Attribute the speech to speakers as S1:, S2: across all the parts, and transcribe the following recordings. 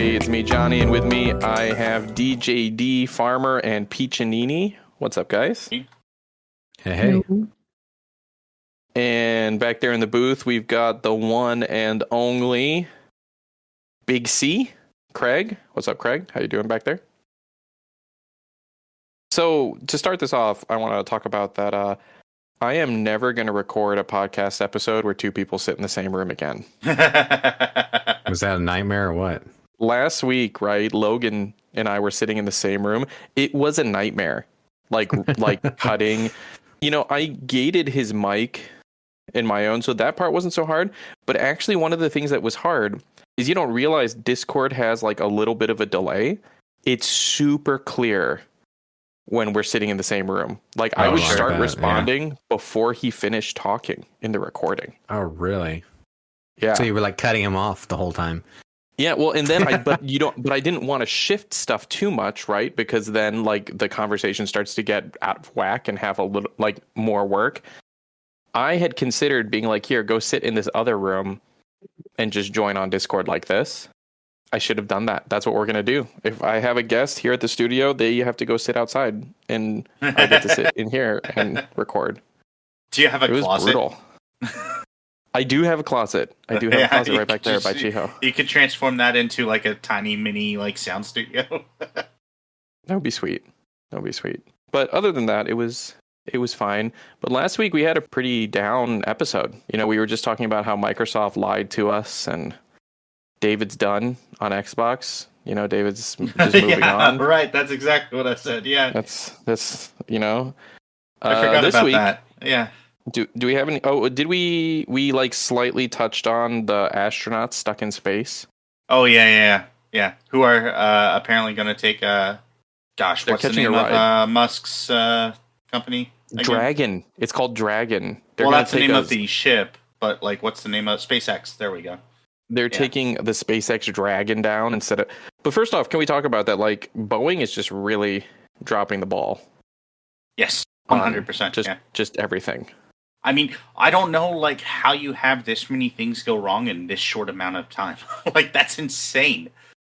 S1: everybody. It's me, Johnny, and with me I have DJD, Farmer, and Peachinini. What's up, guys?
S2: Hey.
S1: And back there in the booth, we've got the one and only Big C, Craig. What's up, Craig? How you doing back there? So, to start this off, I want to talk about that I am never going to record a podcast episode where two people sit in the same room again.
S2: Was that a nightmare or what?
S1: Last week, right, Logan and I were sitting in the same room. It was a nightmare. Like cutting. You know, I gated his mic in my own, so that part wasn't so hard. But actually, one of the things that was hard is you don't realize Discord has like a little bit of a delay. It's super clear when we're sitting in the same room. Like I would start responding before he finished talking in the recording.
S2: Oh, really?
S1: Yeah.
S2: So you were like cutting him off the whole time.
S1: Yeah, well, and then I didn't want to shift stuff too much, right? Because then like the conversation starts to get out of whack and have a little like more work. I had considered being like, here, go sit in this other room and just join on Discord like this. I should have done that. That's what we're going to do. If I have a guest here at the studio, they have to go sit outside and I get to sit in here and record.
S3: Do you have a closet?
S1: It was brutal. I do have a closet. I do have a closet right back there by Chiho.
S3: You could transform that into like a tiny mini like sound studio.
S1: That would be sweet. But other than that, it was fine. But last week we had a pretty down episode. You know, we were just talking about how Microsoft lied to us and David's done on Xbox. You know, David's just moving on.
S3: Right. That's exactly what I said. Yeah.
S1: That's you know.
S3: I forgot
S1: this
S3: about
S1: week,
S3: that. Yeah.
S1: Do we have any? Oh, did we like slightly touched on the astronauts stuck in space?
S3: Oh yeah. Who are apparently going to take gosh,
S1: They're
S3: what's the name of Musk's company? Again?
S1: Dragon. It's called Dragon.
S3: Well, that's the name of the ship, but like, what's the name of SpaceX? There we go.
S1: They're taking the SpaceX Dragon down instead of. But first off, can we talk about that? Like Boeing is just really dropping the ball.
S3: Yes, 100%.
S1: Just everything.
S3: I mean, I don't know, like, how you have this many things go wrong in this short amount of time. Like, that's insane.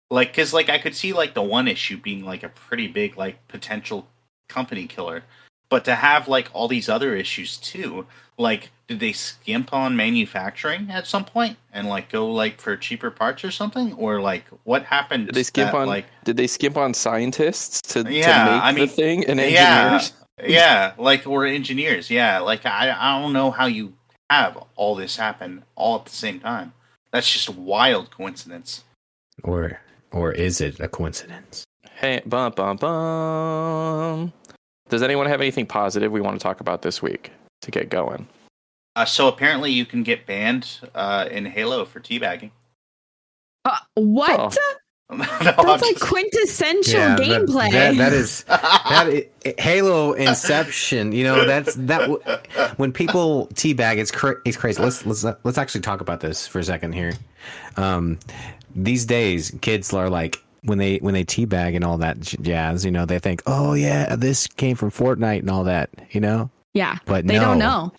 S3: Like, because, like, I could see, like, the one issue being, like, a pretty big, like, potential company killer. But to have, like, all these other issues, too, like, did they skimp on manufacturing at some point and, like, go, like, for cheaper parts or something? Or, like, what happened?
S1: Did they skimp Did they skimp on scientists to make the thing and
S3: engineers? Yeah, like we're engineers. Yeah, like I don't know how you have all this happen all at the same time. That's just a wild coincidence.
S2: Or is it a coincidence?
S1: Hey, bum bum bum. Does anyone have anything positive we want to talk about this week to get going?
S3: So apparently you can get banned in Halo for teabagging.
S4: What?
S1: Oh.
S4: That's like quintessential gameplay.
S2: That is Halo Inception. You know, that when people teabag, it's crazy. Let's actually talk about this for a second here. These days, kids are like when they teabag and all that jazz. You know, they think, oh yeah, this came from Fortnite and all that. You know,
S4: yeah,
S2: but
S4: they don't know.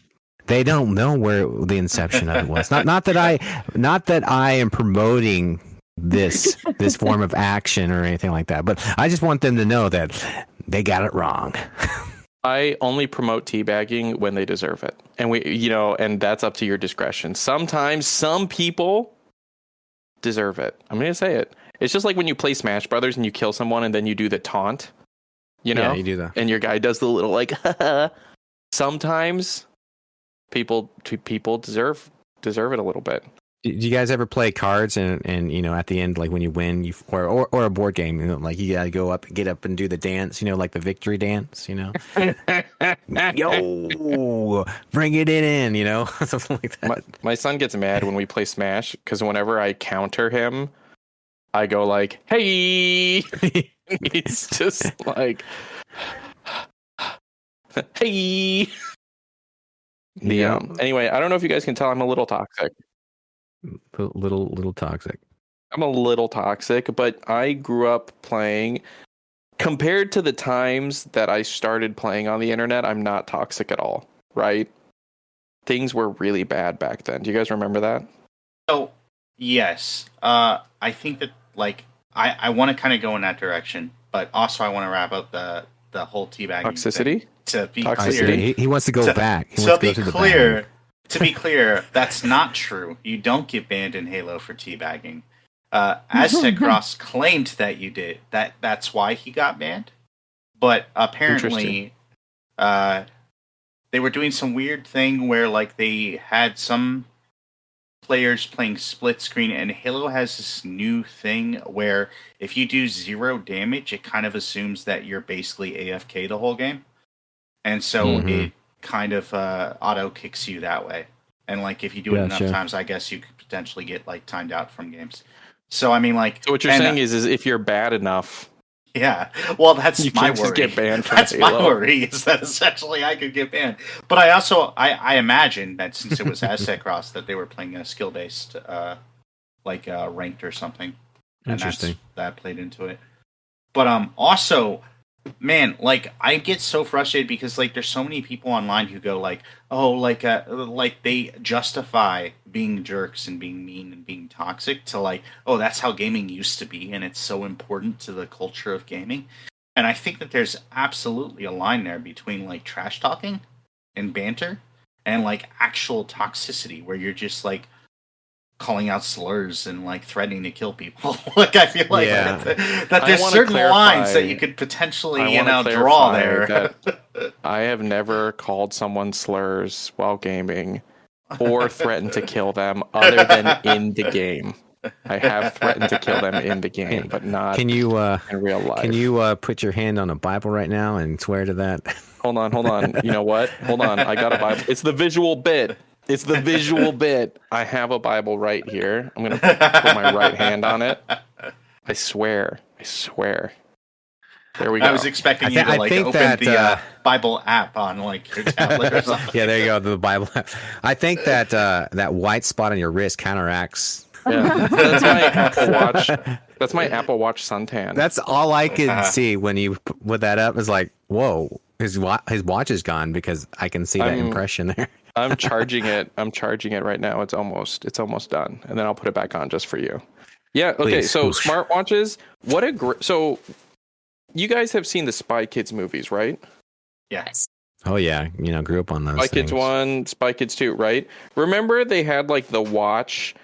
S2: They don't know where the inception of it was. Not that I am promoting this form of action or anything like that, but I just want them to know that they got it wrong.
S1: I only promote teabagging when they deserve it, and and that's up to your discretion. Sometimes some people deserve it. I'm gonna say it. It's just like when you play Smash Brothers and you kill someone and then you do the taunt. You know,
S2: yeah, you do that,
S1: and your guy does the little like. Sometimes people deserve it a little bit.
S2: Do you guys ever play cards and you know at the end, like when you win, or a board game, you know, like you gotta get up and do the dance, you know, like the victory dance, you know, yo, bring it in, you know, something like that.
S1: My son gets mad when we play Smash because whenever I counter him, I go like, "Hey," he's just like, "Hey." Anyway, I don't know if you guys can tell I'm a little toxic.
S2: Little toxic.
S1: I'm a little toxic, but I grew up playing. Compared to the times that I started playing on the internet, I'm not toxic at all, right? Things were really bad back then. Do you guys remember that?
S3: So, yes. I think that, like, I want to kind of go in that direction, but also I want to wrap up the whole teabagging
S1: Toxicity.
S3: thing. To be
S1: Toxicity.
S3: clear,
S2: He wants to go back. He wants to go to the bag.
S3: To be clear, that's not true. You don't get banned in Halo for teabagging. Aztec Ross claimed that you did. That's why he got banned. But apparently, they were doing some weird thing where like they had some players playing split screen, and Halo has this new thing where if you do 0 damage, it kind of assumes that you're basically AFK the whole game. And so it kind of auto kicks you that way. And like if you do it enough times, I guess you could potentially get like timed out from games. So I mean, like,
S1: so what you're saying is if you're bad enough,
S3: yeah. Well, that's
S1: you
S3: my
S1: can't
S3: worry.
S1: Just get banned from
S3: that's
S1: Halo.
S3: my worry is that essentially I could get banned. But I also I imagine that since it was Aztec Cross that they were playing a skill based ranked or something.
S2: Interesting.
S3: And that played into it. But also, man, like I get so frustrated because like there's so many people online who go like, oh, like they justify being jerks and being mean and being toxic to like, oh, that's how gaming used to be and it's so important to the culture of gaming. And I think that there's absolutely a line there between like trash talking and banter and like actual toxicity where you're just like calling out slurs and like threatening to kill people. Like I feel like that there's certain lines that you could potentially draw there.
S1: I have never called someone slurs while gaming or threatened to kill them other than in the game. I have threatened to kill them in the game, but not in real life.
S2: Can you put your hand on a Bible right now and swear to that?
S1: Hold on. You know what? Hold on. I got a Bible. It's the visual bit. I have a Bible right here. I'm going to put my right hand on it. I swear. There we go.
S3: I was expecting you to open the Bible app on like your tablet or something.
S2: Yeah, there you go, the Bible app. I think that that white spot on your wrist counteracts.
S1: Yeah, that's my Apple Watch. That's my Apple Watch suntan.
S2: That's all I can see when you put that up. Is like, whoa, his watch is gone because I can see that impression there.
S1: I'm charging it right now. It's almost done, and then I'll put it back on just for you. Yeah. Okay.
S2: Please.
S1: So smartwatches. So you guys have seen the Spy Kids movies, right?
S3: Yes.
S2: Oh yeah, grew up on those.
S1: Spy Kids 1, Spy Kids 2, right? Remember they had like the watch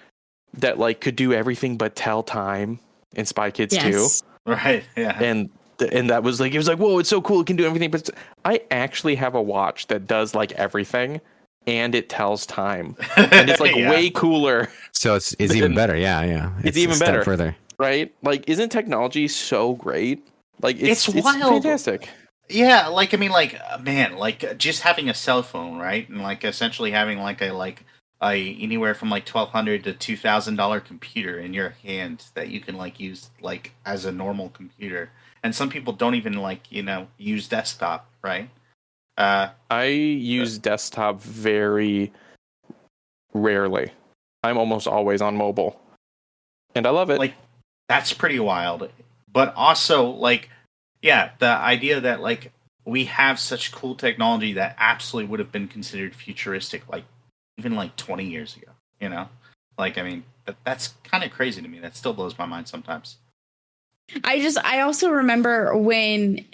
S1: that like could do everything but tell time in Spy Kids 2.
S3: Right. Yeah.
S1: And that was like, it was like, whoa, it's so cool. It can do everything. But I actually have a watch that does like everything and it tells time. And it's like way cooler.
S2: So it's even better. Yeah.
S1: It's even better.
S2: Further.
S1: Right? Like, isn't technology so great? Like, it's wild. It's fantastic.
S3: Yeah. Like, I mean, like, man, like just having a cell phone, right? And like essentially having like a anywhere from like $1,200 to $2,000 computer in your hand that you can like use like as a normal computer. And some people don't even like, use desktop, right?
S1: I use desktop very rarely. I'm almost always on mobile. And I love it.
S3: Like, that's pretty wild. But also, like, yeah, the idea that like we have such cool technology that absolutely would have been considered futuristic, like even like 20 years ago, Like, I mean, that's kind of crazy to me. That still blows my mind sometimes.
S4: I also remember when,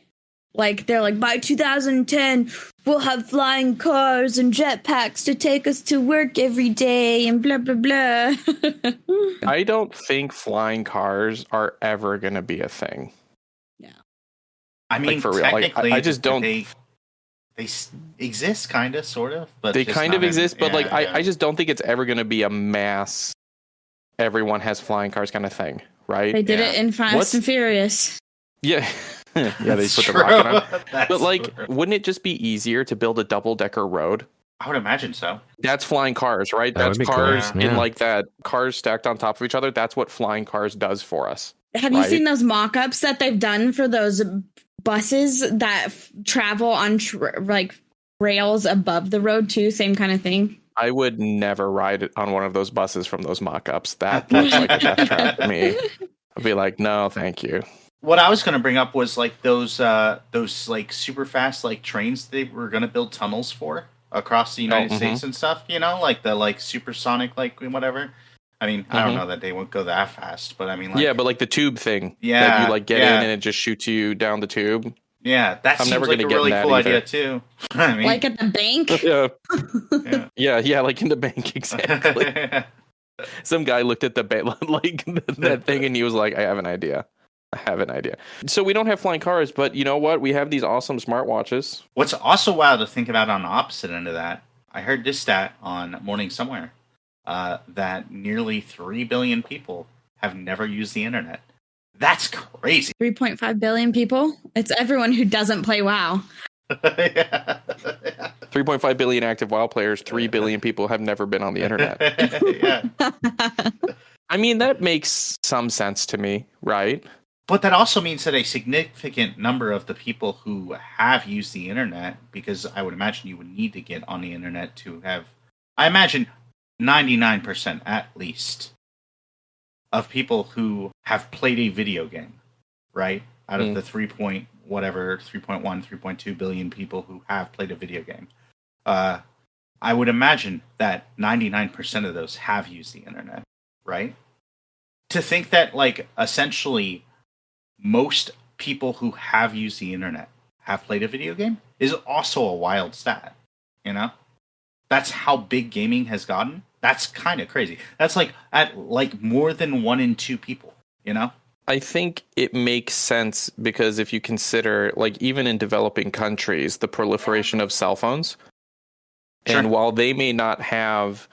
S4: like, they're like, by 2010, we'll have flying cars and jetpacks to take us to work every day and blah, blah, blah.
S1: I don't think flying cars are ever going to be a thing.
S4: Yeah.
S3: I mean,
S1: like, for real. Like, I just don't.
S3: They exist, kind of, sort of. But
S1: they kind of exist, but like,
S3: yeah.
S1: I just don't think it's ever going to be a mass, everyone has flying cars kind of thing, right?
S4: They did it in Fast and Furious.
S1: Yeah. Yeah, they put the rocket on. But like, wouldn't it just be easier to build a double-decker road?
S3: I would imagine so.
S1: That's flying cars, right? That's cars in like that, cars stacked on top of each other. That's what flying cars does for us.
S4: Have you seen those mock-ups that they've done for those buses that travel on like rails above the road too? Same kind of thing.
S1: I would never ride on one of those buses from those mock-ups. That looks like a death trap to me. I'd be like, no, thank you.
S3: What I was going to bring up was like those like super fast like trains they were going to build tunnels for across the United States and stuff. Like the like supersonic like whatever. I mean, I don't know that they won't go that fast, but I mean, like,
S1: yeah, but like the tube thing,
S3: Yeah,
S1: that you like get
S3: yeah.
S1: in and it just shoots you down the tube.
S3: yeah, that
S1: I'm
S3: seems
S1: never
S3: like
S1: gonna
S3: a
S1: get
S3: really
S1: that
S3: cool
S1: either.
S3: idea too. I mean,
S4: Like at the bank.
S1: Yeah,
S3: yeah.
S1: yeah, like in the bank, exactly. Some guy looked at the like that thing and he was like, I have an idea. So we don't have flying cars, but you know what? We have these awesome smartwatches.
S3: What's also wild to think about on the opposite end of that, I heard this stat on Morning Somewhere, that nearly 3 billion people have never used the internet. That's crazy.
S4: 3.5 billion people. It's everyone who doesn't play WoW.
S3: Yeah.
S1: 3.5 billion active WoW players, 3 billion people have never been on the internet.
S3: Yeah.
S1: I mean, that makes some sense to me, right?
S3: But that also means that a significant number of the people who have used the internet, because I would imagine you would need to get on the internet to have, I imagine 99% at least of people who have played a video game, right? Out of the 3.1, 3.2 billion people who have played a video game. I would imagine that 99% of those have used the internet, right? To think that, like, essentially most people who have used the internet have played a video game is also a wild stat, you know? That's how big gaming has gotten. That's kind of crazy. That's like at like more than 1 in 2 people, you know?
S1: I think it makes sense because if you consider, like, even in developing countries, the proliferation of cell phones,
S3: Sure.
S1: and while they may not have,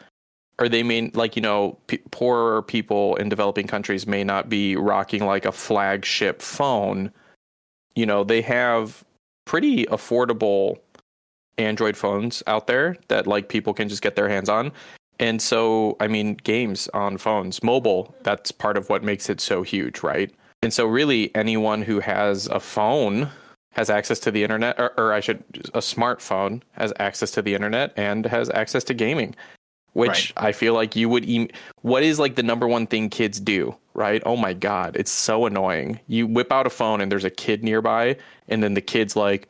S1: or they may, like, you know, poorer people in developing countries may not be rocking like a flagship phone, you know, they have pretty affordable Android phones out there that like people can just get their hands on. And so, I mean, games on phones, mobile, that's part of what makes it so huge, right? And so really anyone who has a phone has access to the internet, a smartphone has access to the internet and has access to gaming, which
S3: Right.
S1: I feel like you would, what is like the number one thing kids do, right? Oh my God, it's so annoying. You whip out a phone and there's a kid nearby and then the kid's like,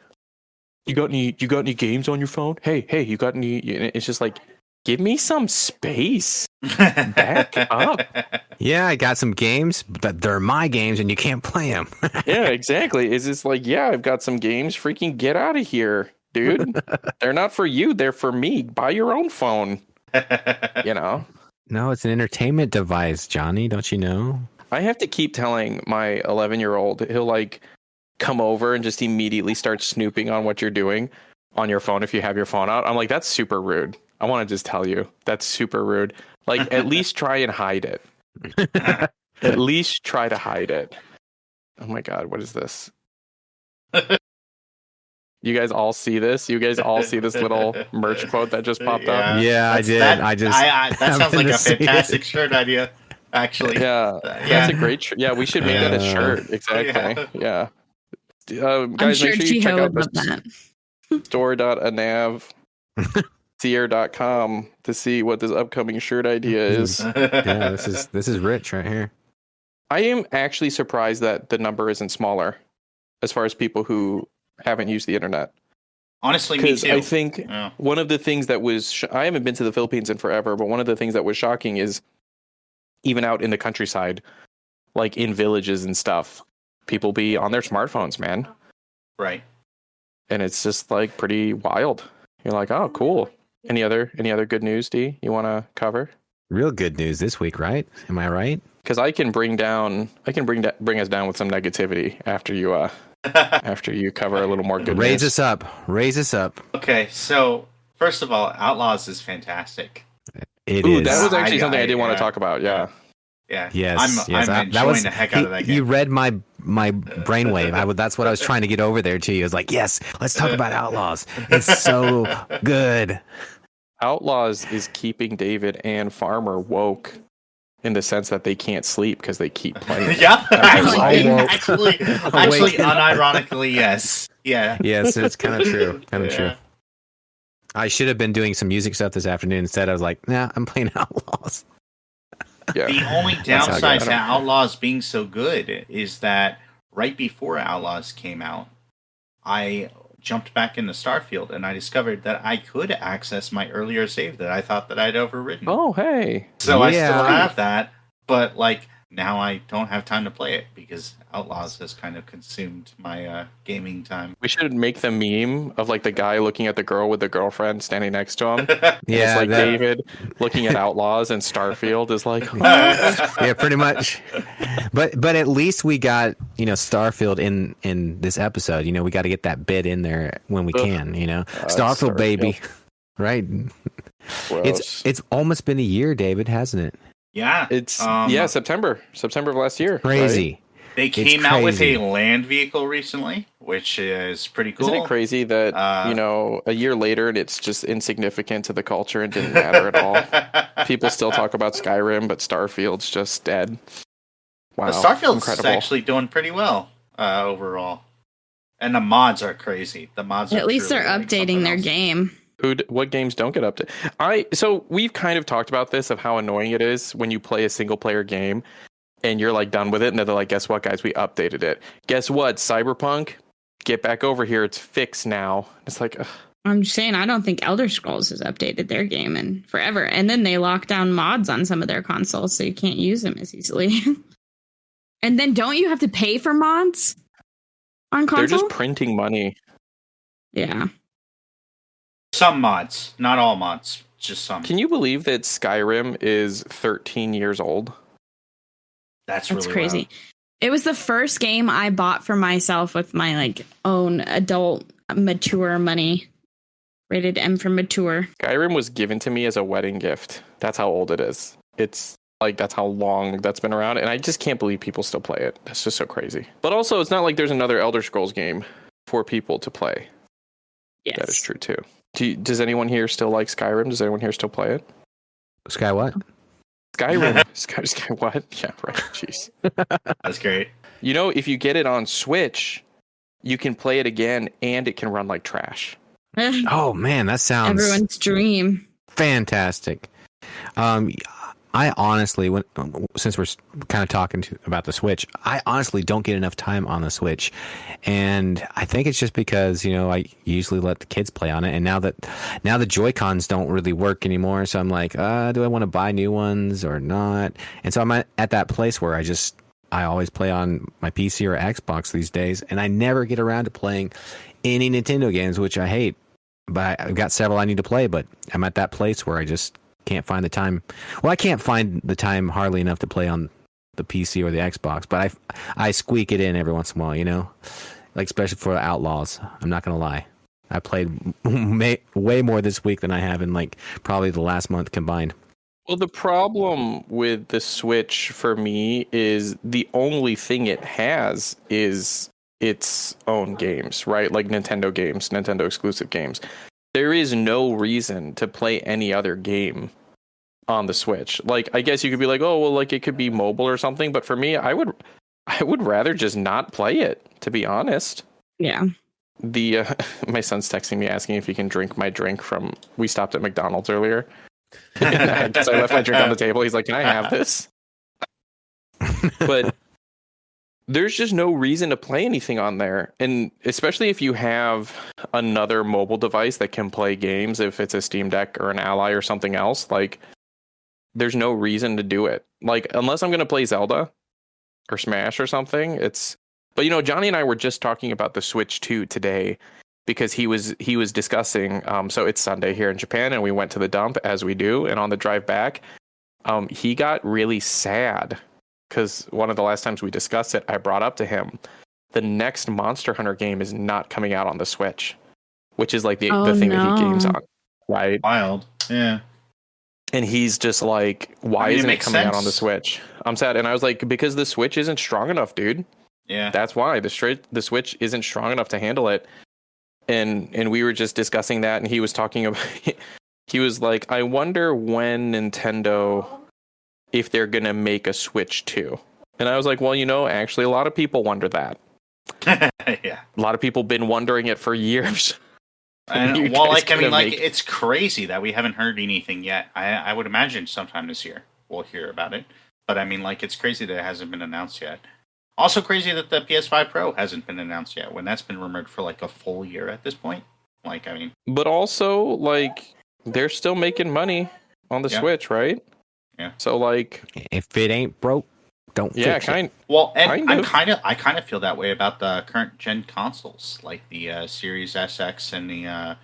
S1: you got any games on your phone? Hey, you got any? It's just like, give me some space. Back up.
S2: Yeah, I got some games, but they're my games and you can't play them.
S1: Yeah, exactly. It's just like, yeah, I've got some games. Freaking get out of here, dude. They're not for you. They're for me. Buy your own phone. You know?
S2: No, it's an entertainment device, Johnny. Don't you know?
S1: I have to keep telling my 11-year-old, he'll like come over and just immediately start snooping on what you're doing on your phone if you have your phone out. I'm like, that's super rude. I want to just tell you, that's super rude. Like, at least try and hide it. At least try to hide it. Oh my God, what is this? You guys all see this? You guys all see this little merch quote that just popped up?
S2: Yeah, I did.
S3: That
S2: I'm
S3: sounds like
S2: gonna
S3: a
S2: see
S3: fantastic
S2: it.
S3: shirt idea, actually.
S1: Yeah, that's a great yeah, we should make that a shirt. Exactly. Yeah.
S4: I'm
S1: Guys,
S4: sure
S1: make sure you check
S4: Chiho
S1: out
S4: would love that.
S1: store.anavcr.com to see what this upcoming shirt idea is.
S2: Yeah, this is rich right here.
S1: I am actually surprised that the number isn't smaller as far as people who haven't used the internet.
S3: Honestly, me
S1: Because
S3: too.
S1: I think
S3: Yeah.
S1: one of the things that was, I haven't been to the Philippines in forever, but one of the things that was shocking is even out in the countryside, like in villages and stuff, people be on their smartphones, man.
S3: Right.
S1: And it's just like pretty wild. You're like, oh, cool. Any other good news, D, you want to cover?
S2: Real good news this week, right? Am I right?
S1: Because I can bring us down with some negativity after you cover a little more good
S2: Raise
S1: news.
S2: Raise us up.
S3: Okay, so first of all, Outlaws is fantastic.
S2: It
S1: Ooh,
S2: is.
S1: that was actually something I did want
S3: yeah.
S1: to talk about. Yeah.
S3: Yeah.
S2: Yes,
S3: I'm enjoying the heck out of that game.
S2: You read my brainwave. That's what I was trying to get over there to you. I was like, yes, let's talk about Outlaws. It's so good.
S1: Outlaws is keeping David and Farmer woke in the sense that they can't sleep because they keep playing.
S3: Yeah, actually,
S2: Awake.
S3: unironically, yes. Yeah.
S2: Yes, it's kind of true. Kind of
S3: Yeah.
S2: true. I should have been doing some music stuff this afternoon. Instead, I was like, nah, I'm playing Outlaws.
S1: Yeah.
S3: The only
S2: how
S3: downside
S2: good.
S3: to Outlaws being so good is that right before Outlaws came out, I jumped back into Starfield, and I discovered that I could access my earlier save that I thought that I'd overridden.
S1: Oh, hey.
S3: So I still
S2: Yeah.
S3: have that, but like now I don't have time to play it because Outlaws has kind of consumed my gaming time.
S1: We should make the meme of like the guy looking at the girl with the girlfriend standing next to him.
S2: Yeah,
S1: It's like
S2: that-
S1: David looking at Outlaws, and Starfield is like,
S2: yeah, pretty much. But at least we got, Starfield in this episode. We got to get that bit in there when we can. Starfield, baby, right?
S1: gross.
S2: It's almost been a year, David, hasn't it?
S3: Yeah,
S1: It's September of last year.
S2: Crazy.
S1: Right?
S3: they came out with
S2: crazy.
S3: a land vehicle recently, which is pretty cool.
S1: Isn't it crazy that a year later and it's just insignificant to the culture and didn't matter at all? People still talk about Skyrim, but Starfield's just dead. Wow,
S3: Starfield's
S1: incredible.
S3: actually doing pretty well overall, and the mods are crazy. The mods
S4: At
S3: are
S4: least
S3: truly
S4: they're
S3: like
S4: updating
S3: something
S4: their
S3: else.
S4: game.
S1: What games don't get updated? So we've kind of talked about this of how annoying it is when you play a single player game and you're like done with it, and they're like, guess what, guys, we updated it. Guess what, Cyberpunk, get back over here, it's fixed now. It's like, ugh.
S4: I'm just saying, I don't think Elder Scrolls has updated their game in forever. And then they lock down mods on some of their consoles, so you can't use them as easily. And then don't you have to pay for mods on console?
S1: They're just printing money.
S4: Yeah.
S3: Some mods, not all mods, just some.
S1: Can you believe that Skyrim is 13 years old?
S3: That's
S4: That's
S3: really
S4: crazy.
S3: wild.
S4: It was the first game I bought for myself with my own adult mature money. Rated M for mature.
S1: Skyrim was given to me as a wedding gift. That's how old it is. It's like, that's how long that's been around, and I just can't believe people still play it. That's just so crazy. But also, it's not like there's another Elder Scrolls game for people to play.
S4: Yes.
S1: That is true too. Does anyone here still like Skyrim? Does anyone here still play it?
S2: Sky what?
S1: Skyrim. Sky what? Yeah, right. Jeez.
S3: That's great.
S1: If you get it on Switch, you can play it again, and it can run like trash.
S2: Oh man, that sounds
S4: Everyone's dream.
S2: fantastic. I honestly, since we're kind of talking about the Switch, I honestly don't get enough time on the Switch, and I think it's just because I usually let the kids play on it, and now the Joy-Cons don't really work anymore, so I'm like, do I want to buy new ones or not? And so I'm at that place where I always play on my PC or Xbox these days, and I never get around to playing any Nintendo games, which I hate. But I've got several I need to play, but I'm at that place where I just can't find the time. Well, I can't find the time hardly enough to play on the PC or the Xbox, but I squeak it in every once in a while, like especially for Outlaws. I'm not going to lie. I played way more this week than I have in probably the last month combined.
S1: Well, the problem with the Switch for me is the only thing it has is its own games, right? Like Nintendo games, Nintendo exclusive games. There is no reason to play any other game on the Switch. I guess you could be like, oh, well, it could be mobile or something. But for me, I would rather just not play it, to be honest.
S4: Yeah.
S1: My son's texting me asking if he can drink my drink from. We stopped at McDonald's earlier. I guess I left my drink on the table. He's like, can I have this? But there's just no reason to play anything on there. And especially if you have another mobile device that can play games, if it's a Steam Deck or an Ally or something else, there's no reason to do it. Unless I'm going to play Zelda or Smash or something, but Johnny and I were just talking about the Switch 2 today because he was discussing, so it's Sunday here in Japan and we went to the dump as we do. And on the drive back, he got really sad because one of the last times we discussed it, I brought up to him, the next Monster Hunter game is not coming out on the Switch, which is the thing that he games on, right?
S3: Wild. Yeah.
S1: And he's just like, why isn't it coming out on the Switch? I'm sad. And I was like, because the Switch isn't strong enough, dude.
S3: Yeah.
S1: That's why. The Switch isn't strong enough to handle it. And we were just discussing that, and he was talking about, he was like, I wonder when Nintendo, if they're going to make a Switch 2. And I was like, well, actually, a lot of people wonder that.
S3: Yeah.
S1: A lot of people been wondering it for years.
S3: And, it's crazy that we haven't heard anything yet. I would imagine sometime this year we'll hear about it. But it's crazy that it hasn't been announced yet. Also crazy that the PS5 Pro hasn't been announced yet, when that's been rumored for like a full year at this point. Like, I mean,
S1: But also, like, they're still making money on the
S3: Yeah.
S1: Switch, right?
S3: Yeah.
S1: So, like,
S2: If it ain't broke, don't
S1: yeah,
S2: fix it.
S3: well, and I kind of feel that way about the current gen consoles, like the Series SX and the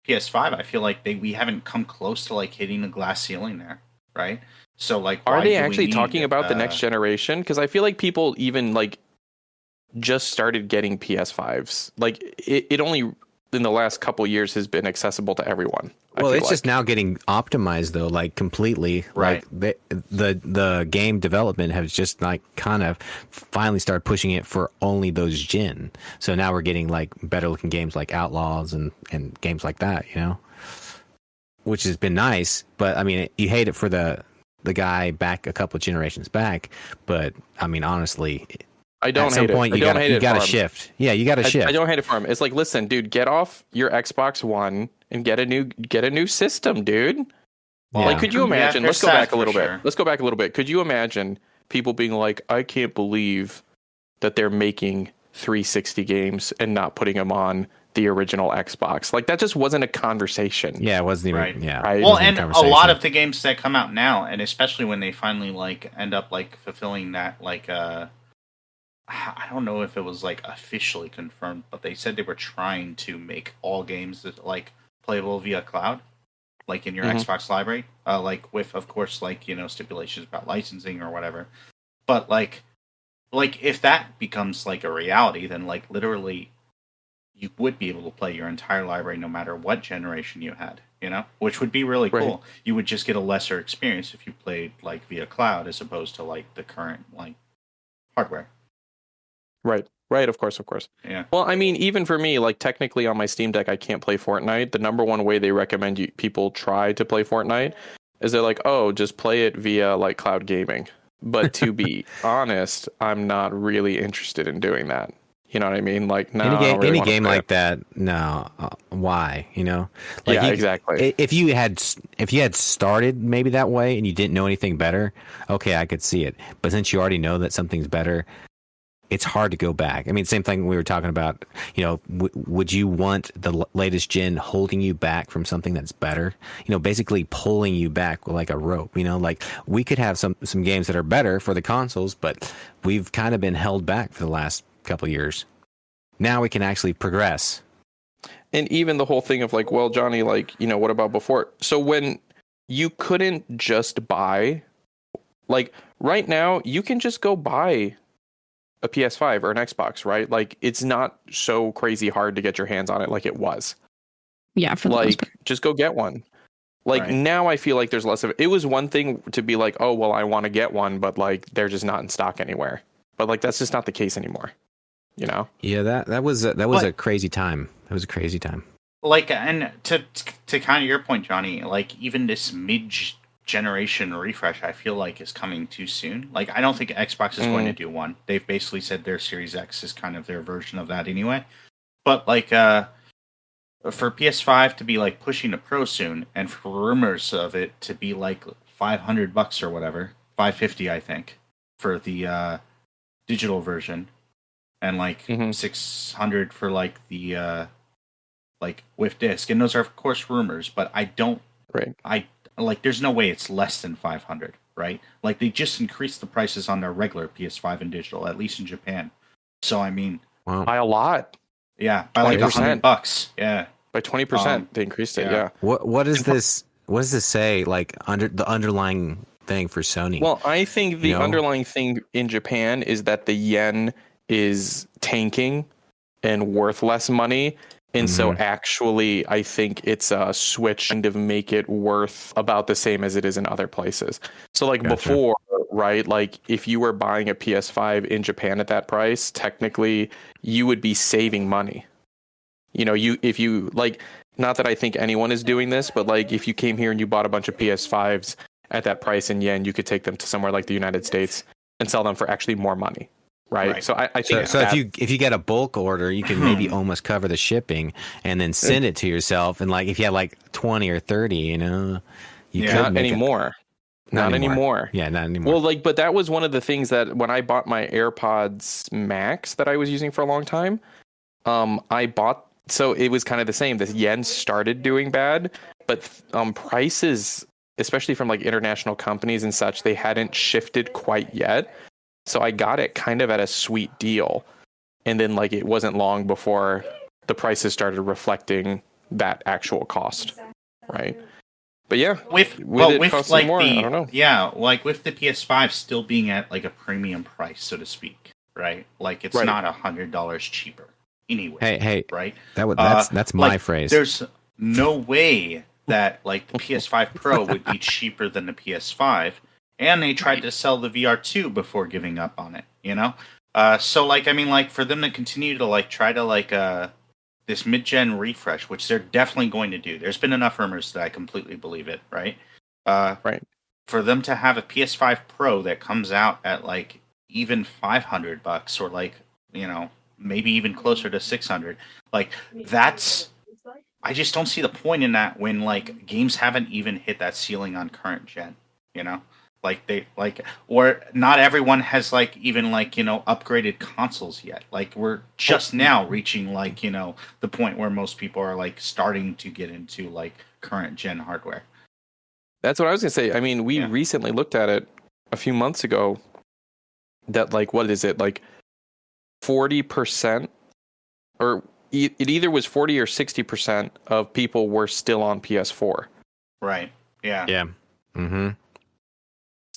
S3: PS5. I feel like we haven't come close to like hitting the glass ceiling there, right? So, like,
S1: are
S3: why
S1: they
S3: do we
S1: actually
S3: need,
S1: talking about the next generation? Because I feel like people even like just started getting PS5s. Like, it only in the last couple years has been accessible to everyone.
S2: Well, it's just now getting optimized though, like completely.
S3: Right.
S2: Like the game development has just like kind of finally started pushing it for only those gen. So now we're getting like better looking games like Outlaws and games like that, you know, which has been nice. But I mean, you hate it for the guy back a couple of generations back. But I mean, honestly,
S1: I don't
S2: at some
S1: hate
S2: point
S1: it.
S2: you gotta shift. Yeah, you gotta shift.
S1: I don't hate it for him. It's like, listen, dude, get off your Xbox One and get a new system, dude.
S2: Yeah.
S1: Like, could you imagine?
S3: Yeah,
S1: Let's go back a little
S3: sure.
S1: bit. Let's go back a little bit. Could you imagine people being like, I can't believe that they're making 360 games and not putting them on the original Xbox? Like, that just wasn't a conversation.
S2: Yeah, it wasn't even.
S3: Right.
S2: Yeah.
S1: Right.
S3: Well,
S2: It wasn't
S3: and a
S2: conversation.
S3: lot of the games that come out now, and especially when they finally like end up like fulfilling that, like I don't know if it was like officially confirmed, but they said they were trying to make all games that, like, playable via cloud, like in your
S1: Mhm.
S3: Xbox library, like with, of course, like, you know, stipulations about licensing or whatever. But like if that becomes like a reality, then like literally you would be able to play your entire library no matter what generation you had, you know, which would be really
S1: Right.
S3: cool. You would just get a lesser experience if you played like via cloud as opposed to like the current like hardware.
S1: Right. Of course.
S3: Yeah.
S1: Well, I mean, even for me, like, technically on my Steam Deck, I can't play Fortnite. The number one way they recommend people try to play Fortnite is they're like, oh, just play it via like cloud gaming. But to be honest, I'm not really interested in doing that. You know what I mean? Like, no, I don't really
S2: any
S1: wanna
S2: game
S1: play
S2: like
S1: it.
S2: that, no. Why? You know, like
S1: Yeah, exactly.
S2: If you had started maybe that way and you didn't know anything better, okay, I could see it. But since you already know that something's better, it's hard to go back. I mean, same thing we were talking about. You know, would you want the latest gen holding you back from something that's better? You know, basically pulling you back like a rope. You know, like we could have some games that are better for the consoles, but we've kind of been held back for the last couple of years. Now we can actually progress.
S1: And even the whole thing of like, well, Johnny, like, you know, what about before? So when you couldn't just buy, like, right now, you can just go buy a PS5 or an Xbox, right? Like, it's not so crazy hard to get your hands on it like it was.
S4: Yeah, for the most
S1: Like,
S4: part.
S1: just go get one. Like,
S3: Right.
S1: now I feel like there's less of it. It was one thing to be like, oh, well, I want to get one, but like, they're just not in stock anywhere. But like, that's just not the case anymore. You know?
S2: Yeah, that was a crazy time. It was a crazy time.
S3: Like, and to kind of your point, Johnny, like even this mid-generation refresh, I feel like is coming too soon. Like, I don't think Xbox is going to do one. They've basically said their Series X is kind of their version of that anyway. But like, for PS5 to be like pushing a Pro soon, and for rumors of it to be like $500 or whatever, $550, I think, for the digital version, and like $600 for like the like with disc, and those are of course rumors, but I don't.
S1: Right.
S3: I like. There's no way it's less than 500, right? Like they just increased the prices on their regular PS5 and digital, at least in Japan. So I mean,
S2: Wow.
S1: By a lot.
S3: yeah, by like
S1: 20%.
S3: $100. Yeah.
S1: By 20%. They increased it. Yeah.
S2: What is this? What does this say? Like under the underlying thing for Sony?
S1: Well, I think the
S2: You know?
S1: underlying thing in Japan is that the yen is tanking and worth less money. And so actually, I think it's a switch kind of make it worth about the same as it is in other places. So like before, right? Like if you were buying a PS5 in Japan at that price, technically you would be saving money. You know, if you like, not that I think anyone is doing this, but like if you came here and you bought a bunch of PS5s at that price in yen, you could take them to somewhere like the United States and sell them for actually more money. Right. So I think
S2: so if you get a bulk order, you can maybe almost cover the shipping and then send it to yourself. And like if you had like 20 or 30, you know, you
S3: Yeah.
S2: could
S1: not
S2: make
S1: anymore. Not anymore.
S2: Yeah, not anymore.
S1: Well, like, but that was one of the things that when I bought my AirPods Max that I was using for a long time, I bought, so it was kind of the same. The yen started doing bad, but prices, especially from like international companies and such, they hadn't shifted quite yet. So I got it kind of at a sweet deal. And then like it wasn't long before the prices started reflecting that actual cost, right? But yeah,
S3: with
S1: like more,
S3: the
S1: I don't know.
S3: yeah, like with the PS5 still being at like a premium price, so to speak, right? Like it's
S1: Right.
S3: not $100 cheaper anyway.
S2: Hey,
S3: right?
S2: That's my
S3: like,
S2: phrase.
S3: There's no way that like the PS5 Pro would be cheaper than the PS5, and they tried to sell the VR2 before giving up on it. You know, so like I mean, like for them to continue to like try to like this mid-gen refresh, which they're definitely going to do. There's been enough rumors that I completely believe it, right?
S1: Right.
S3: For them to have a PS5 Pro that comes out at like even $500 or like, you know, maybe even closer to 600, like that's, I just don't see the point in that when like games haven't even hit that ceiling on current gen, you know? Like they like, or not everyone has like even like, you know, upgraded consoles yet. Like we're just now reaching like, you know, the point where most people are like starting to get into like current gen hardware.
S1: That's what I was gonna say. I mean, we recently looked at it a few months ago. That like, what is it like? 40%, or it either was 40 or 60% of people were still on PS4.
S3: Right. Yeah.
S2: Yeah. Mm-hmm.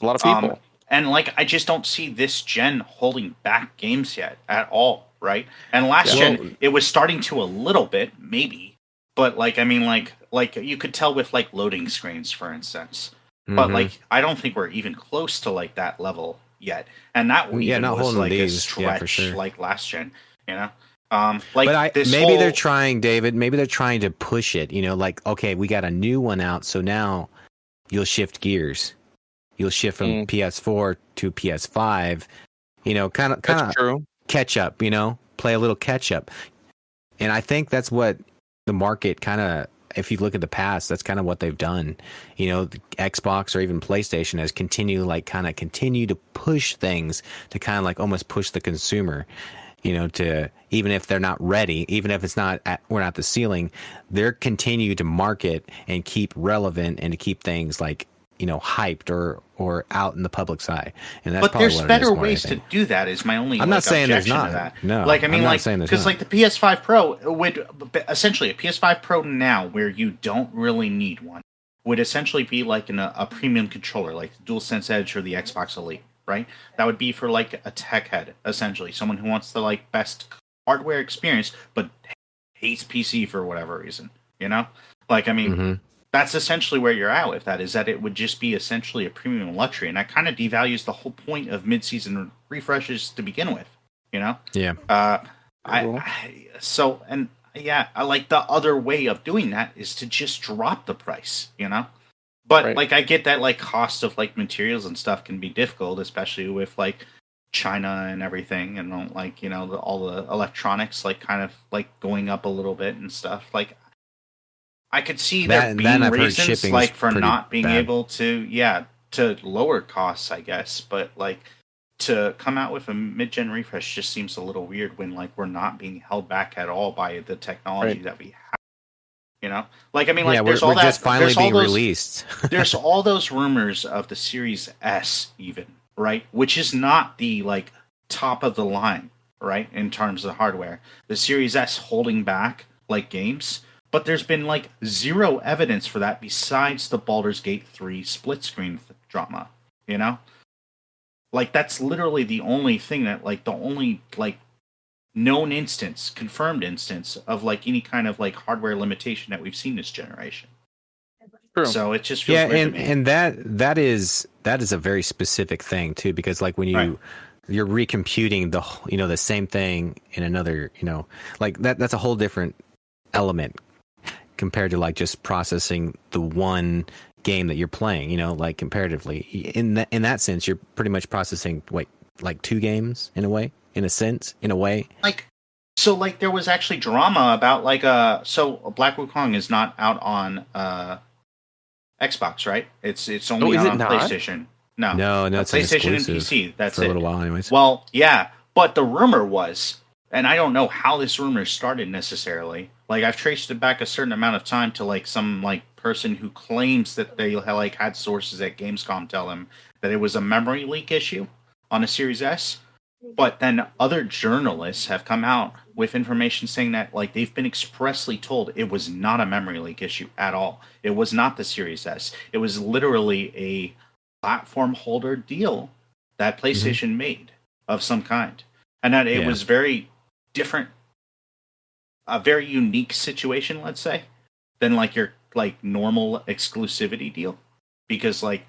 S1: A lot of people.
S3: And like, I just don't see this gen holding back games yet at all, right? And last gen, it was starting to a little bit, maybe, but like, I mean, like you could tell with like loading screens, for instance. But like, I don't think we're even close to like that level yet, and that even was like a stretch,
S2: for sure.
S3: like last gen, you know. Like,
S2: but maybe they're trying, David. Maybe they're trying to push it. You know, like okay, we got a new one out, so now you'll shift gears. You'll shift from PS4 to PS5. You know, kind of
S1: true.
S2: Catch up. You know, play a little catch up. And I think that's what the market kind of. If you look at the past, that's kind of what they've done. You know, the Xbox or even PlayStation has continue to push things to kind of like almost push the consumer. You know, to even if they're not ready, even if it's not we're not the ceiling, they're continue to market and keep relevant and to keep things like, you know, hyped or out in the public's eye. And that's
S3: but there's better ways to do that. Is my only.
S2: I'm not saying there's not.
S3: To that.
S2: No,
S3: like I mean, like
S2: because
S3: like the PS5 Pro would essentially a PS5 Pro now, where you don't really need one, would essentially be like a premium controller, like the DualSense Edge or the Xbox Elite, right? That would be for like a tech head, essentially, someone who wants the like best hardware experience, but hates PC for whatever reason, you know? Like I mean. That's essentially where you're at with that, is that it would just be essentially a premium luxury. And that kind of devalues the whole point of mid-season refreshes to begin with, you know?
S2: Yeah.
S3: I like the other way of doing that is to just drop the price, you know? But like, I get that like cost of like materials and stuff can be difficult, especially with like China and everything. And like, you know, all the electronics like kind of like going up a little bit and stuff. Like, I could see there being reasons like for not being able to lower costs, I guess, but like to come out with a mid-gen refresh just seems a little weird when like we're not being held back at all by the technology that we have. You know, like I mean, like there's all that
S2: just finally being released.
S3: There's all those rumors of the Series S, even right, which is not the like top of the line, right, in terms of hardware. The Series S holding back like games. But there's been like zero evidence for that besides the Baldur's Gate 3 split screen drama, you know? Like that's literally the only thing that like the only like known instance, confirmed instance of like any kind of like hardware limitation that we've seen this generation. True. So it just feels weird to me.
S2: And that is a very specific thing too, because like when you're recomputing the same thing in another, you know, like that's a whole different element compared to like just processing the one game that you're playing, you know, like comparatively in that sense, you're pretty much processing like two games in a way. Like,
S3: so like there was actually drama about like so Black Wukong is not out on Xbox, right? It's only
S1: is
S3: out
S1: it
S3: on
S1: not?
S3: PlayStation. No,
S2: it's an
S3: PlayStation and
S2: exclusive
S3: PC. That's
S2: for a
S3: it.
S2: little while, anyways.
S3: Well, yeah, but the rumor was, and I don't know how this rumor started necessarily. Like I've traced it back a certain amount of time to like some like person who claims that they like had sources at Gamescom tell them that it was a memory leak issue on a Series S. But then other journalists have come out with information saying that like they've been expressly told it was not a memory leak issue at all. It was not the Series S. It was literally a platform holder deal that PlayStation made of some kind. And that it was very different, a very unique situation, let's say, than like your like normal exclusivity deal. Because like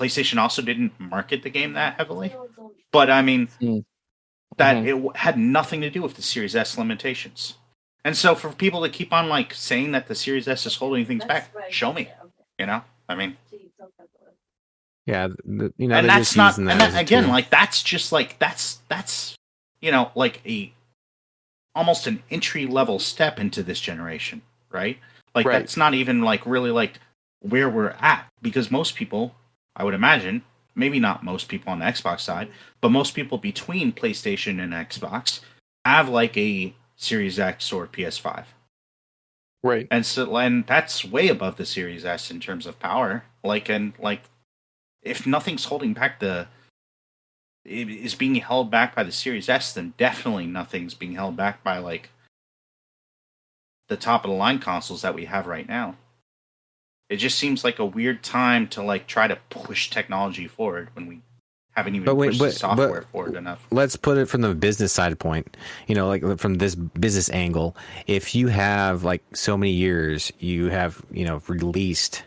S3: PlayStation also didn't market the game that heavily. But I mean, that it had nothing to do with the Series S limitations. And so for people to keep on like saying that the Series S is holding things back, show me. You know, I mean,
S2: yeah, you know,
S3: and
S2: they're
S3: that's
S2: just
S3: not.
S2: using that
S3: And
S2: as
S3: that,
S2: a
S3: again,
S2: tool.
S3: like that's just like that's you know like a almost an entry level step into this generation, right? Like
S1: Right.
S3: that's not even like really like where we're at because most people, I would imagine, maybe not most people on the Xbox side, but most people between PlayStation and Xbox have like a Series X or PS5.
S1: Right.
S3: And so and that's way above the Series S in terms of power. Like and like if nothing's holding back it is being held back by the Series S, then definitely nothing's being held back by like the top of the line consoles that we have right now. It just seems like a weird time to like try to push technology forward when we haven't even pushed the software forward enough.
S2: Let's put it from the business side point, you know, like from this business angle. If you have like so many years, you have, you know, released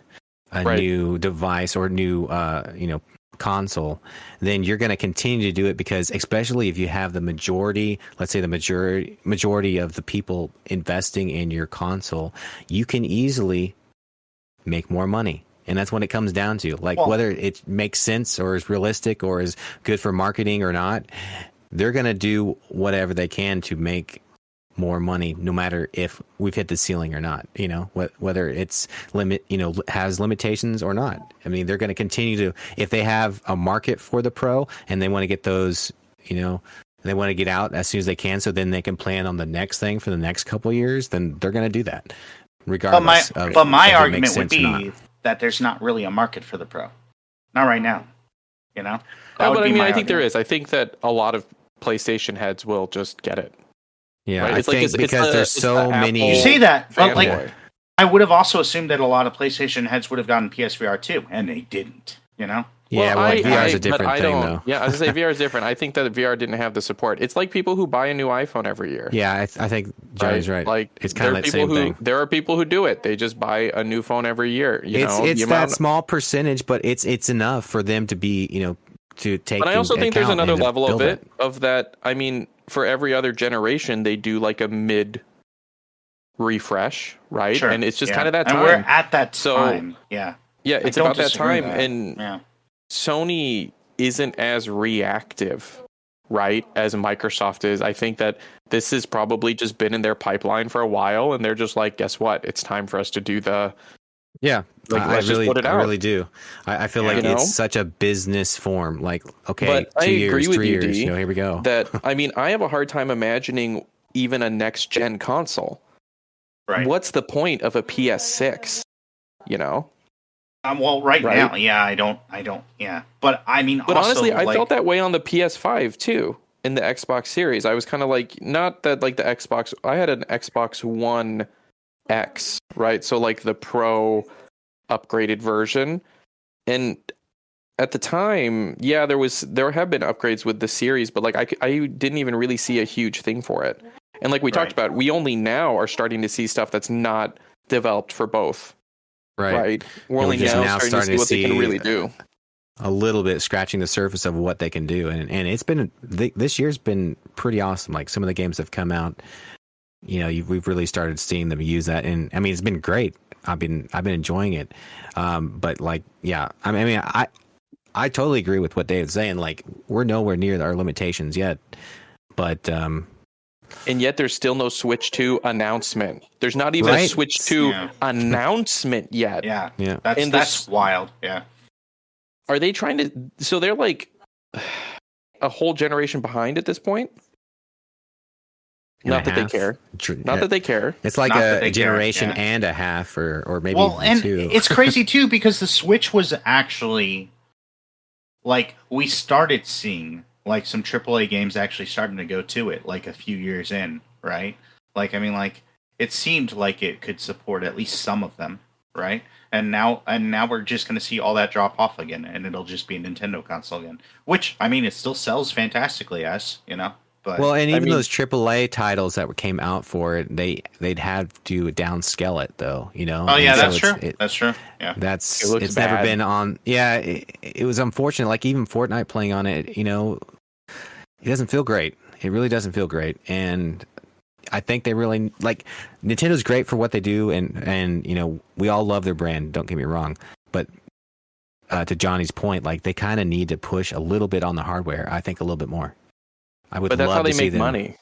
S2: a new device or new, you know, console, then you're going to continue to do it because especially if you have the majority, let's say the majority of the people investing in your console, you can easily make more money. And that's what it comes down to. Like whether it makes sense or is realistic or is good for marketing or not, they're going to do whatever they can to make more money, no matter if we've hit the ceiling or not, you know, whether it's has limitations or not. I mean, they're going to continue to, if they have a market for the Pro and they want to get those, you know, they want to get out as soon as they can, so then they can plan on the next thing for the next couple of years, then they're going to do that regardless.
S3: But my argument would be that there's not really a market for the Pro. Not right now. You know?
S1: But I mean, I think there is. I think that a lot of PlayStation heads will just get it.
S2: Yeah,
S1: right?
S2: I think because there's so many.
S3: You say that, but like,
S1: fanboy.
S3: I would have also assumed that a lot of PlayStation heads would have gotten PSVR too, and they didn't. You know?
S2: Yeah, well, VR is a different thing, though.
S1: Yeah, I was gonna say VR is different. I think that VR didn't have the support. It's like people who buy a new iPhone every year.
S2: Yeah, I think Johnny's right.
S1: Like
S2: it's kind of that same thing.
S1: There are people who do it. They just buy a new phone every year.
S2: It's that small percentage, but it's enough for them to be, you know, to take.
S1: But I also think there's another level of it. Of that. I mean, for every other generation, they do like a mid refresh, right?
S3: Sure.
S1: And it's just kind of that time.
S3: And we're at that time. Yeah,
S1: it's about that time, and Sony isn't as reactive, right, as Microsoft is. I think that this has probably just been in their pipeline for a while, and they're just like, guess what? It's time for us to do the.
S2: Yeah,
S1: like, let's just put it out.
S2: I really do. I feel like it's such a business form. Like, okay,
S1: but
S2: 2 years, 3
S1: you,
S2: years,
S1: D,
S2: here we go.
S1: That I mean, I have a hard time imagining even a next gen console.
S3: Right.
S1: What's the point of a PS6? You know.
S3: Well, right now, yeah, I don't, yeah. But I mean,
S1: but
S3: also,
S1: honestly, I
S3: like,
S1: felt that way on the PS5 too. In the Xbox Series, I was kind of like, not that like the Xbox. I had an Xbox One X, right? So like the Pro upgraded version, and at the time, yeah, there have been upgrades with the series, but like I didn't even really see a huge thing for it. And like we talked about, we only now are starting to see stuff that's not developed for both. Right. We're only now starting to see what they can really do.
S2: A little bit scratching the surface of what they can do, and it's been this year's been pretty awesome. Like some of the games have come out, you know, we've really started seeing them use that, and I mean it's been great. I've been enjoying it, but like yeah, I mean I totally agree with what David's saying. Like we're nowhere near our limitations yet, but
S1: and yet there's still no Switch 2 announcement. There's not even a Switch 2 announcement yet.
S3: Yeah.
S2: Yeah.
S3: That's wild. Yeah.
S1: Are they trying to... So they're like a whole generation behind at this point? Not that they care. Not that they care.
S2: It's like a generation and a half, or maybe
S3: and
S2: two.
S3: It's crazy too because the Switch was actually like we started seeing like some AAA games actually starting to go to it like a few years in, right? Like I mean, like it seemed like it could support at least some of them, right? And now we're just going to see all that drop off again, and it'll just be a Nintendo console again. Which I mean, it still sells fantastically, But,
S2: well, and even those AAA titles that came out for it, they'd have to downscale it, though.
S3: Oh yeah, that's true. That's true. Yeah,
S2: it's never been on. Yeah, it was unfortunate. Like even Fortnite playing on it, it doesn't feel great. It really doesn't feel great, and I think they really like Nintendo's great for what they do, and we all love their brand. Don't get me wrong, but to Johnny's point, like they kind of need to push a little bit on the hardware. I think a little bit more.
S1: But that's how they make money.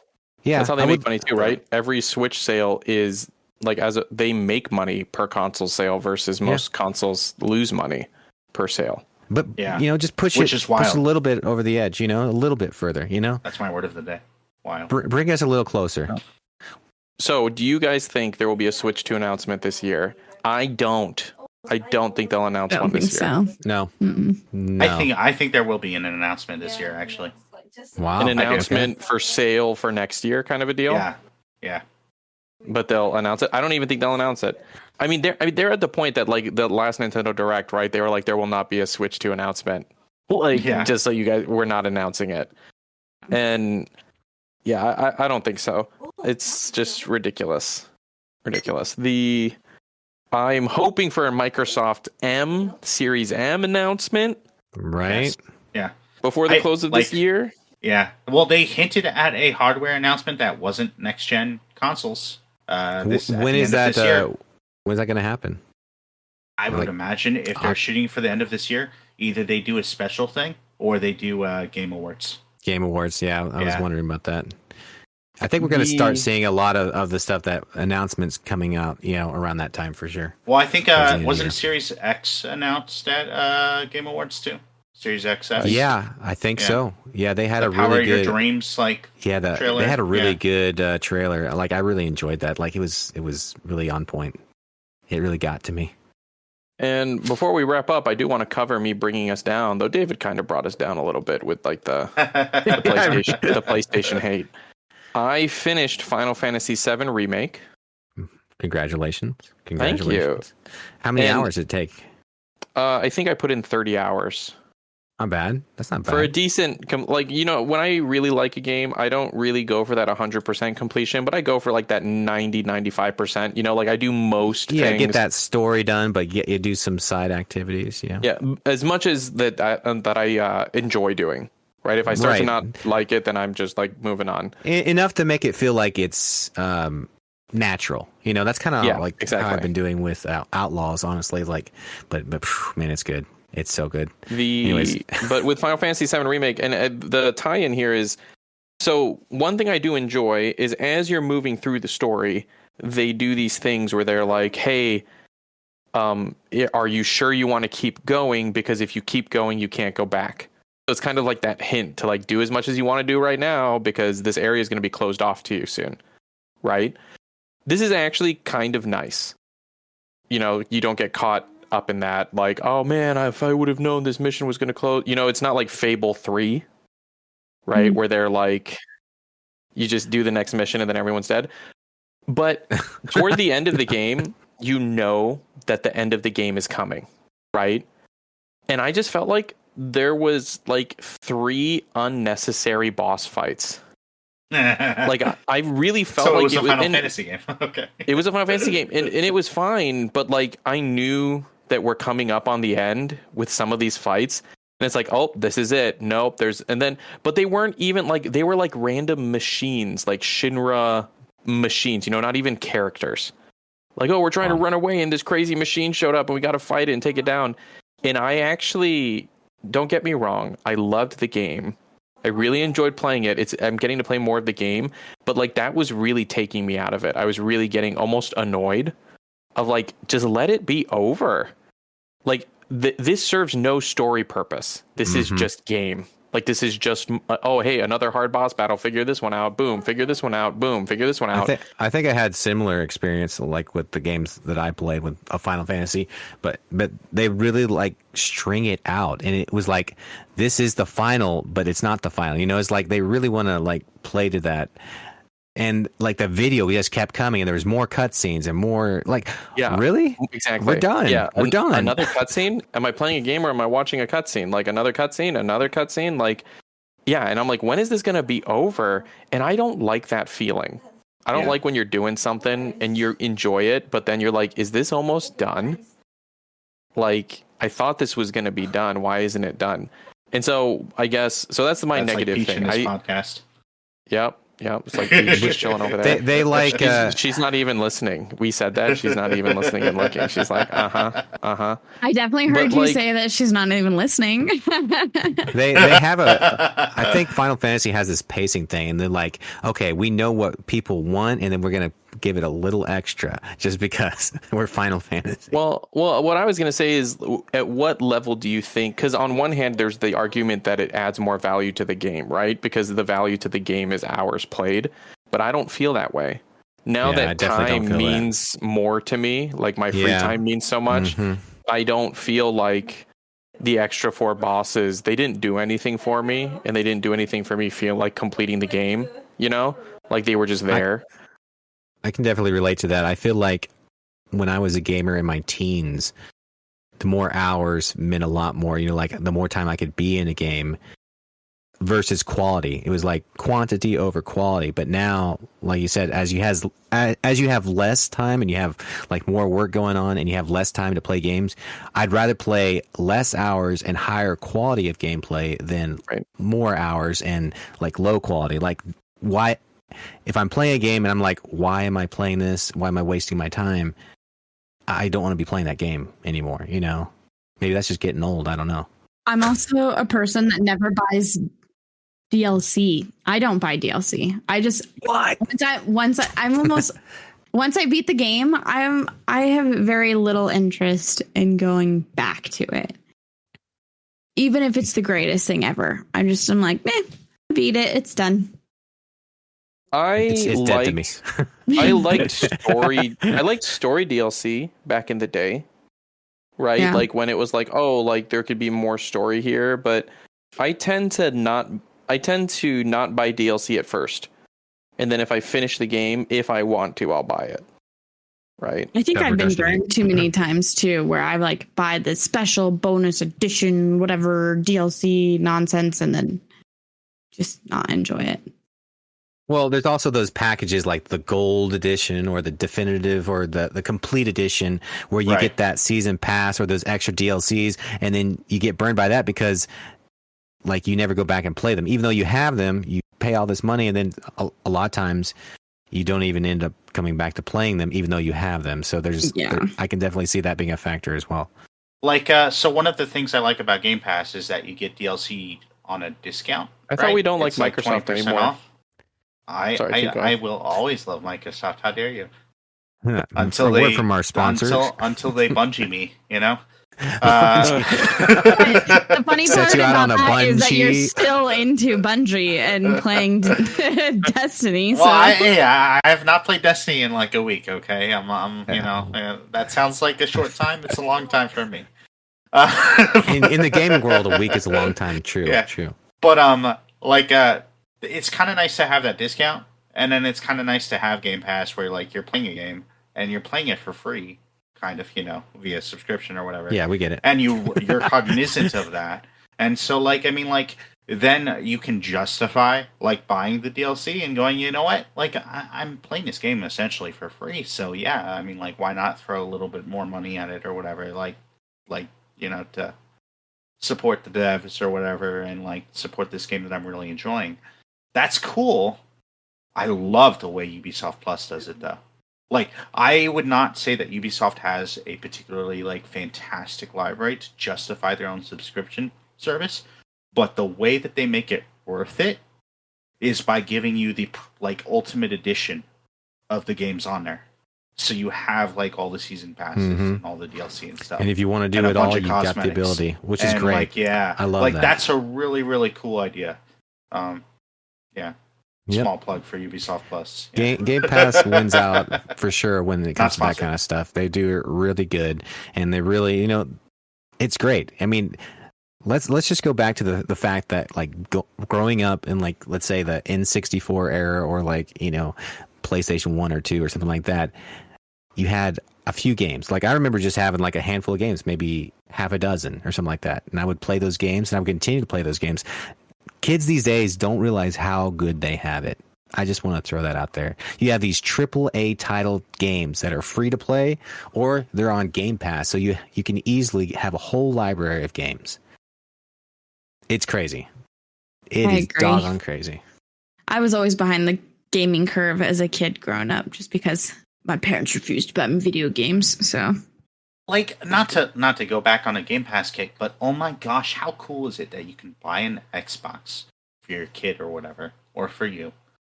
S2: Yeah,
S1: that's how they make money too, right? Every Switch sale is like they make money per console sale versus most consoles lose money per sale.
S2: But just push a little bit over the edge, a little bit further,
S3: That's my word of the day. Wild.
S2: Bring us a little closer.
S1: So, do you guys think there will be a Switch 2 announcement this year? I don't think they'll announce one this year.
S4: So.
S2: No.
S3: I think there will be an announcement this year, actually.
S2: Wow.
S1: An announcement for sale for next year, kind of a deal.
S3: Yeah.
S1: But they'll announce it. I don't even think they'll announce it. I mean, they're at the point that like the last Nintendo Direct, right? They were like, there will not be a Switch 2 announcement. Just so you guys, we're not announcing it. And yeah, I don't think so. It's just ridiculous. I'm hoping for a Microsoft Series M announcement.
S2: Right.
S3: Yes. Yeah.
S1: Before the close of this year.
S3: Yeah. Well, they hinted at a hardware announcement that wasn't next gen consoles.
S2: When is that going to happen?
S3: I would imagine if they're shooting for the end of this year, either they do a special thing or they do Game Awards.
S2: Game Awards, yeah. I was wondering about that. I think we're going to start seeing a lot of the stuff that announcements coming out, around that time for sure.
S3: Well, I think wasn't Series X announced at Game Awards too? Series XS.
S2: Yeah, I think so. Yeah, they had a
S3: Power
S2: really good
S3: Your Dreams trailer.
S2: They had a really good trailer. Like I really enjoyed that. Like it was really on point. It really got to me.
S1: And before we wrap up, I do want to cover me bringing us down, though David kind of brought us down a little bit with like the PlayStation hate. I finished Final Fantasy VII Remake.
S2: Congratulations.
S1: Thank you.
S2: How many hours did it take?
S1: I think I put in 30 hours.
S2: Not bad. That's not bad.
S1: For a decent, when I really like a game, I don't really go for that 100% completion, but I go for like that 90-95%. Like I do most things.
S2: Yeah, get that story done, but you do some side activities. Yeah.
S1: Yeah, as much as that I enjoy doing. Right. If I start to not like it, then I'm just like moving on.
S2: Enough to make it feel like it's natural. That's kind of exactly how I've been doing with Outlaws, honestly. Like, but man, it's good. It's so good.
S1: But with Final Fantasy VII Remake, and the tie-in here is, so one thing I do enjoy is as you're moving through the story, they do these things where they're like, hey, are you sure you want to keep going? Because if you keep going, you can't go back. So it's kind of like that hint to like do as much as you want to do right now because this area is going to be closed off to you soon. Right? This is actually kind of nice. You don't get caught up in that, like, oh man, if I would have known this mission was going to close, it's not like Fable 3, right? Where they're like, you just do the next mission and then everyone's dead. But toward the end of the game, that the end of the game is coming, right? And I just felt like there was like 3 unnecessary boss fights. Like I really felt like
S3: it was a Final Fantasy game. Okay.
S1: It was a Final Fantasy game, and it was fine, but like I knew that we're coming up on the end with some of these fights, and it's like, oh, this is it. Nope, but they weren't even like, they were like random machines, like Shinra machines, not even characters. Like, oh, we're trying to run away, and this crazy machine showed up, and we got to fight it and take it down. And I actually, don't get me wrong, I loved the game. I really enjoyed playing it. I'm getting to play more of the game, but like that was really taking me out of it. I was really getting almost annoyed of like, just let it be over. Like this serves no story purpose. This is just game. Like this is just oh hey, another hard boss battle. Figure this one out. Boom. Figure this one out. Boom. Figure this one out.
S2: I think I had similar experience like with the games that I played with a Final Fantasy, but they really like string it out, and it was like this is the final, but it's not the final. You know, it's like they really want to like play to that. And like the video just kept coming, and there was more cutscenes and more like, really?
S1: Exactly.
S2: We're done.
S1: Yeah,
S2: we're done.
S1: Another cutscene? Am I playing a game or am I watching a cutscene? Like another cutscene? Like, yeah. And I'm like, when is this going to be over? And I don't like that feeling. I don't like when you're doing something and you enjoy it, but then you're like, is this almost done? Like, I thought this was going to be done. Why isn't it done? And so I guess, so that's my negative
S3: like
S1: thing.
S3: In this podcast.
S1: Yep. Yeah, it's like she's just chilling over there.
S2: They like
S1: she's not even listening. We said that she's not even listening and looking. She's like, I
S4: definitely heard you say that she's not even listening.
S2: they have I think Final Fantasy has this pacing thing, and they're like, okay, we know what people want, and then we're gonna give it a little extra just because we're Final Fantasy.
S1: Well, what I was gonna say is, at what level do you think? Because on one hand, there's the argument that it adds more value to the game, right? Because the value to the game is hours played, but I don't feel that way. Now that time means more to me, like my free time means so much, I don't feel like the extra 4 bosses, they didn't do anything for me, and they didn't do anything for me feel like completing the game, you know? Like they were just there.
S2: I can definitely relate to that. I feel like when I was a gamer in my teens, the more hours meant a lot more, you know, like the more time I could be in a game versus quality. It was like quantity over quality. But now, like you said, as you have less time and you have like more work going on and you have less time to play games, I'd rather play less hours and higher quality of gameplay than more hours and like low quality. Like, why? If I'm playing a game and I'm like, why am I playing this? Why am I wasting my time? I don't want to be playing that game anymore, you know? Maybe that's just getting old. I don't know. I'm
S4: also a person that never buys DLC. I don't buy DLC. I just once I beat the game, I have very little interest in going back to it. Even if it's the greatest thing ever. I'm like, beat it, it's done.
S2: It's dead to me.
S1: I liked story. I liked story DLC back in the day, right? Yeah. Like when it was like, oh, like there could be more story here. But I tend to not buy DLC at first, and then if I finish the game, if I want to, I'll buy it. Right.
S4: I think I've been burned too many times too, where I like buy the special bonus edition, whatever DLC nonsense, and then just not enjoy it.
S2: Well, there's also those packages like the gold edition or the definitive or the complete edition where you get that season pass or those extra DLCs, and then you get burned by that because like you never go back and play them. Even though you have them, you pay all this money, and then a lot of times you don't even end up coming back to playing them even though you have them. So I can definitely see that being a factor as well.
S3: Like, so one of the things I like about Game Pass is that you get DLC on a discount.
S1: I thought we don't like Microsoft anymore.
S3: Off. I will always love Microsoft. How dare you? Until they
S2: from our sponsors.
S3: Until they bungee me, you know.
S4: The funny part about that is that you're still into Bungie and playing Destiny.
S3: Well, I have not played Destiny in like a week. Okay, I'm you know, that sounds like a short time. It's a long time for me.
S2: In the gaming world, a week is a long time. True.
S3: But it's kind of nice to have that discount, and then it's kind of nice to have Game Pass where like you're playing a game and you're playing it for free, kind of, you know, via subscription or whatever.
S2: Yeah, we get it.
S3: And you're cognizant of that, and so like I mean like then you can justify like buying the DLC and going, you know what, like I'm playing this game essentially for free, so yeah, I mean like why not throw a little bit more money at it or whatever, like you know, to support the devs or whatever and like support this game that I'm really enjoying. That's cool. I love the way Ubisoft Plus does it, though. Like, I would not say that Ubisoft has a particularly, like, fantastic library to justify their own subscription service, but the way that they make it worth it is by giving you the like ultimate edition of the games on there. So you have like all the season passes and all the DLC and stuff.
S2: And if you want to do
S3: and
S2: it all, you've got the ability, which is great.
S3: Like, yeah,
S2: I love
S3: like
S2: that.
S3: that's a really, really cool idea. Yeah.
S2: Yep.
S3: Small plug for Ubisoft Plus.
S2: Yeah. Game Pass wins out for sure when it comes to that kind of stuff. They do it really good, and they really, it's great. I mean, let's just go back to the fact that like growing up in like, let's say the N64 era, or like PlayStation 1 or 2 or something like that, you had a few games. Like I remember just having like a handful of games, maybe half a dozen or something like that, and I would play those games, and I would continue to play those games. Kids these days don't realize how good they have it. I just want to throw that out there. You have these AAA titled games that are free to play, or they're on Game Pass, so you can easily have a whole library of games. It's crazy. It is doggone crazy.
S4: I was always behind the gaming curve as a kid growing up, just because my parents refused to buy me video games. So,
S3: like, not to go back on a Game Pass kick, but oh my gosh, how cool is it that you can buy an Xbox for your kid or whatever, or for you,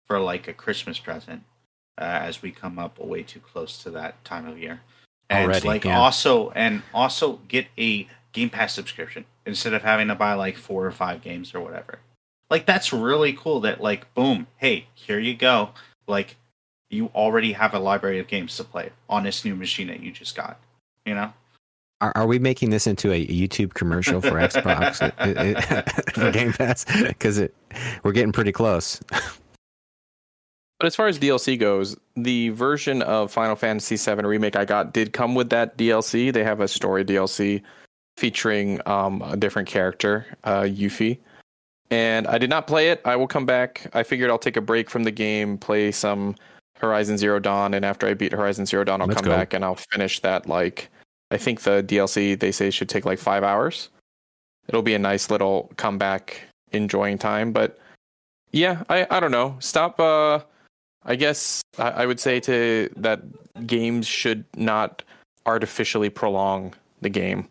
S3: for like a Christmas present, as we come up way too close to that time of year, and already, also get a Game Pass subscription instead of having to buy like 4 or 5 games or whatever. Like, that's really cool that, like, boom, hey, here you go. Like, you already have a library of games to play on this new machine that you just got, Are
S2: we making this into a YouTube commercial for Xbox for Game Pass? Because we're getting pretty close.
S1: But as far as DLC goes, the version of Final Fantasy VII Remake I got did come with that DLC. They have a story DLC featuring a different character, Yuffie. And I did not play it. I will come back. I figured I'll take a break from the game, play some Horizon Zero Dawn, and after I beat Horizon Zero Dawn, I'll come back and I'll finish that. Like, I think the DLC, they say, should take like 5 hours. It'll be a nice little comeback, enjoying time. But yeah, I don't know. I guess I would say that games should not artificially prolong the game.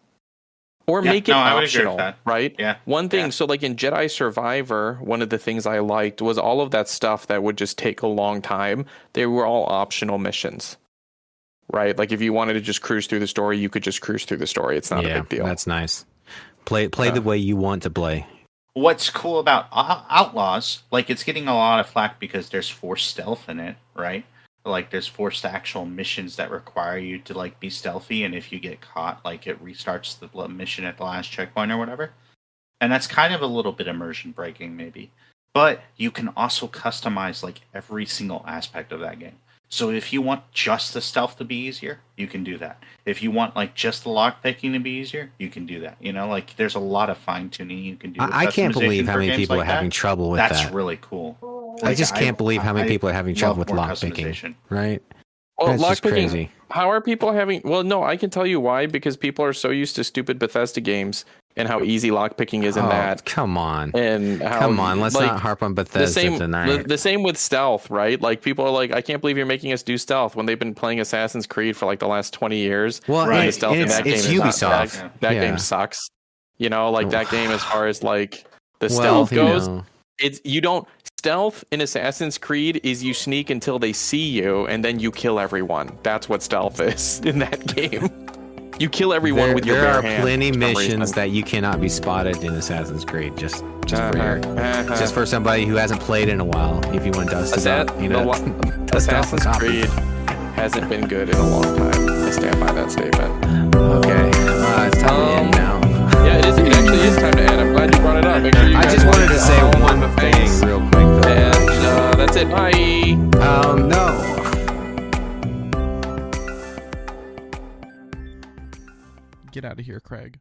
S1: Or make it optional, right?
S3: Yeah.
S1: One thing, so like in Jedi Survivor, one of the things I liked was all of that stuff that would just take a long time. They were all optional missions, right? Like if you wanted to just cruise through the story, you could just cruise through the story. It's not a big deal.
S2: That's nice. Play the way you want to play.
S3: What's cool about Outlaws, like it's getting a lot of flack because there's forced stealth in it, right? Like there's forced actual missions that require you to like be stealthy, and if you get caught, like it restarts the mission at the last checkpoint or whatever. And that's kind of a little bit immersion breaking maybe. But you can also customize like every single aspect of that game. So if you want just the stealth to be easier, you can do that. If you want like just the lockpicking to be easier, you can do that. Like there's a lot of fine tuning you can do.
S2: I can't believe how many people are having trouble with that.
S3: That's really cool.
S2: I just can't believe how many people are having trouble with lockpicking. Right?
S1: Well, lockpicking. How are people having? Well, no, I can tell you why. Because people are so used to stupid Bethesda games and how easy lockpicking is in that.
S2: Come on.
S1: And
S2: let's not harp on Bethesda tonight.
S1: The same with stealth, right? Like people are like, I can't believe you're making us do stealth when they've been playing Assassin's Creed for like the last 20 years.
S2: Well,
S1: right. The stealth in that game is
S2: Ubisoft.
S1: That game sucks. Like that game as far as like the stealth goes. It's you don't stealth in Assassin's Creed is you sneak until they see you and then you kill everyone. That's what stealth is in that game. You kill everyone with your bare hand.
S2: There are plenty missions that you cannot be spotted in Assassin's Creed. Just for somebody who hasn't played in a while. If you want to dust it up,
S1: Assassin's Creed hasn't been good in a long time. I stand by that statement.
S2: Okay, it's time to end now.
S1: Yeah, it actually is time to end. I'm glad you brought it up. Make sure you
S2: I just wanted to say one thing real quick, though.
S1: And that's it. Bye.
S2: No.
S1: Get out of here, Craig.